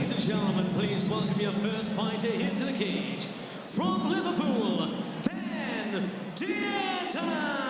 Ladies and gentlemen, please welcome your first fighter into the cage. From Liverpool, Ben Dearden.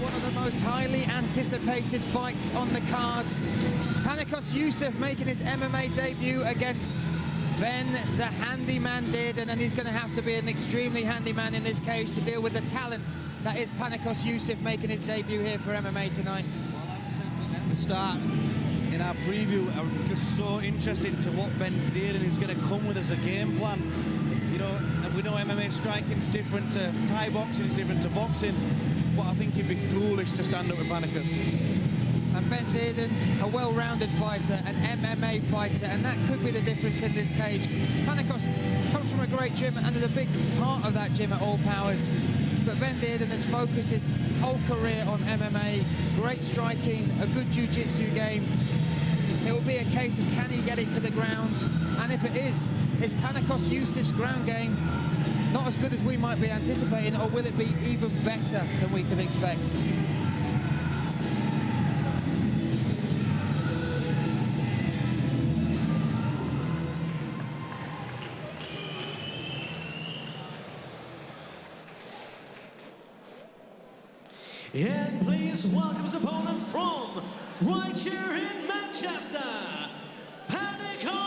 One of the most highly anticipated fights on the card. Panicos Yusuf making his MMA debut against Ben, the Handyman Dearden, and he's going to have to be an extremely handy man in this cage to deal with the talent that is Panicos Yusuf making his debut here for MMA tonight. Well, like I said at the start, in our preview, I'm just so interested to what Ben Dearden is going to come with as a game plan. You know, we know MMA striking is different to Thai boxing, is different to boxing. But I think he'd be foolish to stand up with Panicos. And Ben Dearden, a well-rounded fighter, an MMA fighter, and that could be the difference in this cage. Panicos comes from a great gym and is a big part of that gym at All Powers. But Ben Dearden has focused his whole career on MMA, great striking, a good jiu-jitsu game. It will be a case of can he get it to the ground, and if it is Panicos Yusuf's ground game not as good as we might be anticipating, or will it be even better than we could expect? And please welcome his opponent from right here in Manchester, Panicos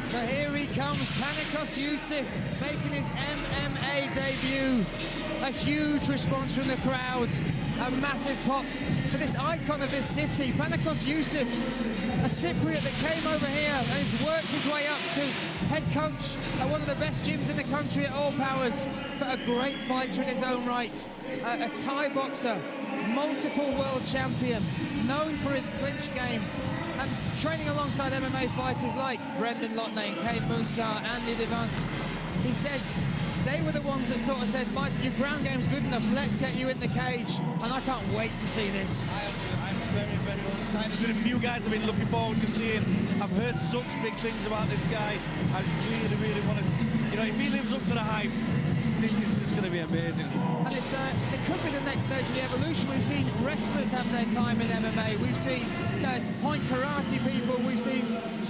So here he comes, Panicos Yusuf, making his MMA debut. A huge response from the crowd, a massive pop for this icon of this city. Panicos Yusuf, a Cypriot that came over here and has worked his way up to head coach at one of the best gyms in the country at All Powers, but a great fighter in his own right. A Thai boxer, multiple world champion, known for his clinch game, and training alongside MMA fighters like Brendan Lotney, Kate Musa, Andy Devant. He says they were the ones that sort of said, Mike, your ground game's good enough, let's get you in the cage. And I can't wait to see this. I'm very, very excited. There's been a few guys I've been looking forward to seeing. I've heard such big things about this guy. I really, really want to, you know, if he lives up to the hype, this is just going to be amazing. And it could be the next stage of the evolution. We've seen wrestlers have their time in MMA. We've seen point karate people. We've seen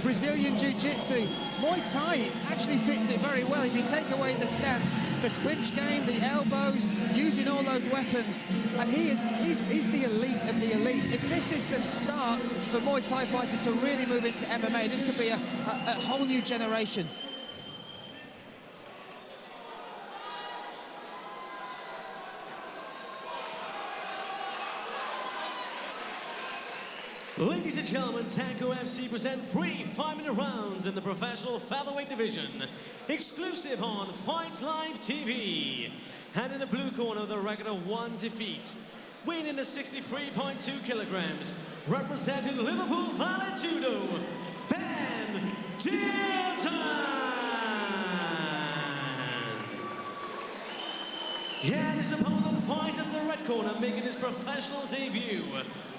Brazilian jiu-jitsu. Muay Thai actually fits it very well. If you take away the stance, the clinch game, the elbows, using all those weapons, and he's the elite of the elite. If this is the start for Muay Thai fighters to really move into MMA, this could be a whole new generation. Ladies and gentlemen, Tango FC present 3 5-minute rounds in the professional featherweight division, exclusive on Fight Live TV. And in the blue corner, the record of 1 defeat, weighing in at 63.2 kilograms, representing Liverpool Valetudo, Ben Dearden. And his opponent fights at the red corner, making his professional debut,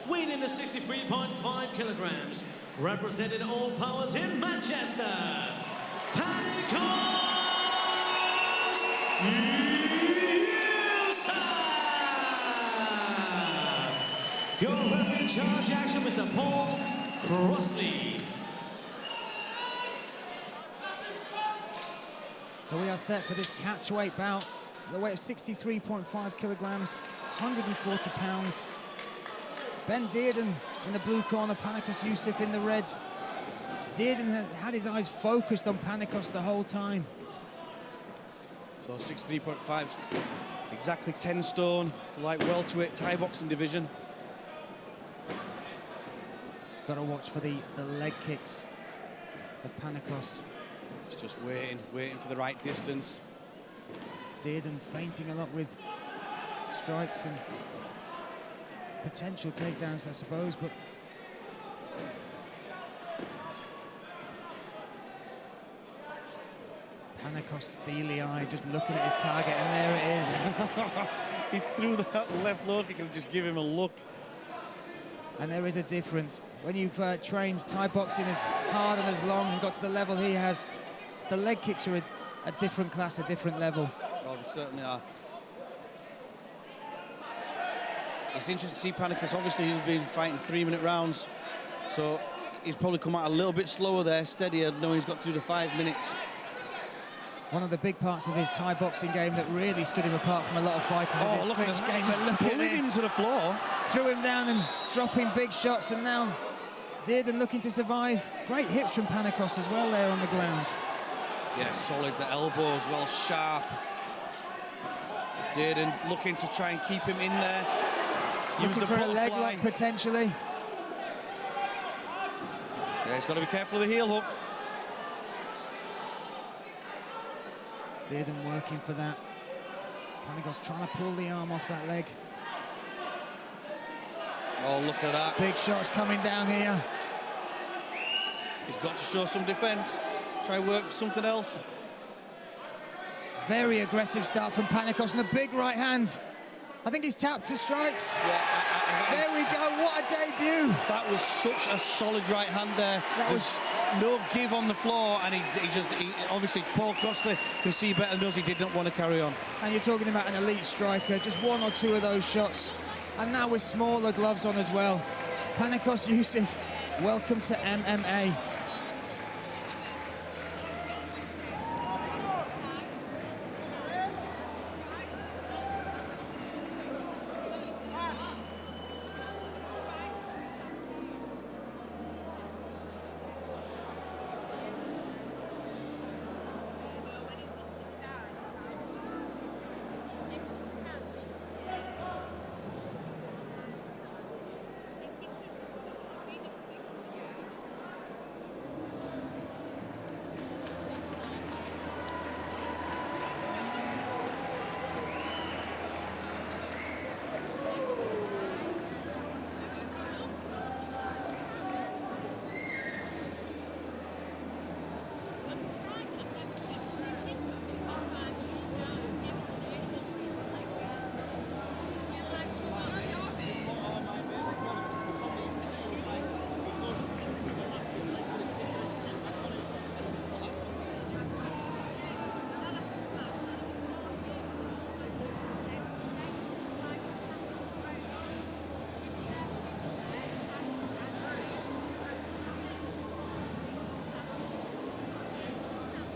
weighing the 63.5 kilograms, representing all powers in Manchester, Panicos Yusuf! Your referee in charge action, Mr. Paul Crossley. So we are set for this catchweight bout. The weight of 63.5 kilograms, 140 pounds. Ben Dearden in the blue corner, Panicos Yusuf in the red. Dearden had his eyes focused on Panicos the whole time. So 63.5, exactly 10 stone, light welterweight Thai boxing division. Got to watch for the leg kicks of Panicos. He's just waiting for the right distance. Dearden feinting a lot with strikes and potential takedowns, I suppose, but Panicos steely-eyed, just looking at his target, and there it is. He threw that left look, he could just give him a look. And there is a difference. When you've trained Thai boxing as hard and as long and got to the level he has, the leg kicks are a different class, a different level. Oh, they certainly are. It's interesting to see Panicos. Obviously, he's been fighting 3-minute rounds, so he's probably come out a little bit slower there, steadier, knowing he's got to do the 5 minutes. One of the big parts of his Thai boxing game that really stood him apart from a lot of fighters is his clinch game. But look at pulling him this. to the floor. Threw him down and dropping big shots, and now Dearden looking to survive. Great hips from Panicos as well there on the ground. Yeah, solid. The elbows well sharp. Dearden looking to try and keep him in there. Looking for a leg lock potentially. Yeah, he's got to be careful of the heel hook. Dearden working for that. Panicos trying to pull the arm off that leg. Oh, look at that. Big shots coming down here. He's got to show some defence. Try and work for something else. Very aggressive start from Panicos, and a big right hand. I think he's tapped to strikes. Yeah, there we go, what a debut. That was such a solid right hand there. There's no give on the floor, and he obviously, Paul Crossley can see better than us. He did not want to carry on. And you're talking about an elite striker, just one or two of those shots, and now with smaller gloves on as well. Panicos Yusuf, welcome to MMA.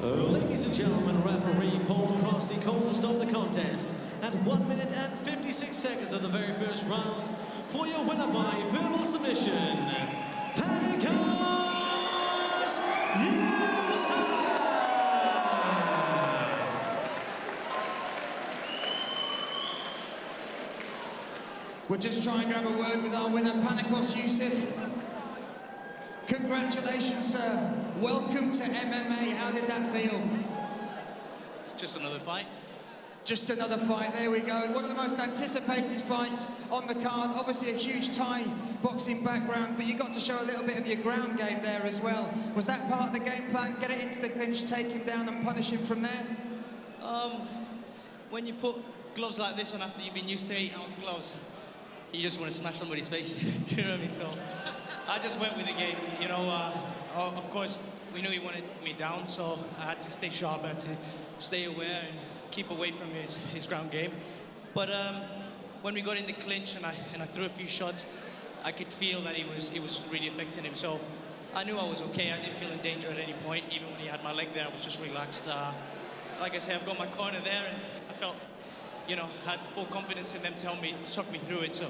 Ladies and gentlemen, referee Paul Crossley calls to stop the contest at 1 minute and 56 seconds of the very first round for your winner by verbal submission, Panicos Yusuf! We'll just try and grab a word with our winner, Panicos Yusuf. Congratulations, sir. Welcome to MMA. How did that feel? Just another fight. Just another fight, there we go. One of the most anticipated fights on the card. Obviously a huge Thai boxing background, but you got to show a little bit of your ground game there as well. Was that part of the game plan? Get it into the clinch, take him down and punish him from there? When you put gloves like this one after you've been used to 8-ounce gloves. You just want to smash somebody's face. You know what I mean? So I just went with the game. You know, of course, we knew he wanted me down, so I had to stay sharp, I had to stay aware and keep away from his ground game. But when we got in the clinch and I threw a few shots, I could feel that it was really affecting him. So I knew I was okay. I didn't feel in danger at any point. Even when he had my leg there, I was just relaxed. Like I say, I've got my corner there, and I felt, you know, had full confidence in them to help me, suck me through it. So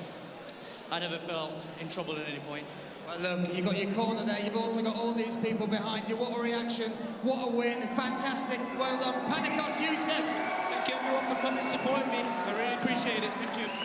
I never felt in trouble at any point. Well, look, you've got your corner there. You've also got all these people behind you. What a reaction. What a win. Fantastic. Well done. Panicos Yusuf. Thank you everyone for coming and supporting me. I really appreciate it. Thank you.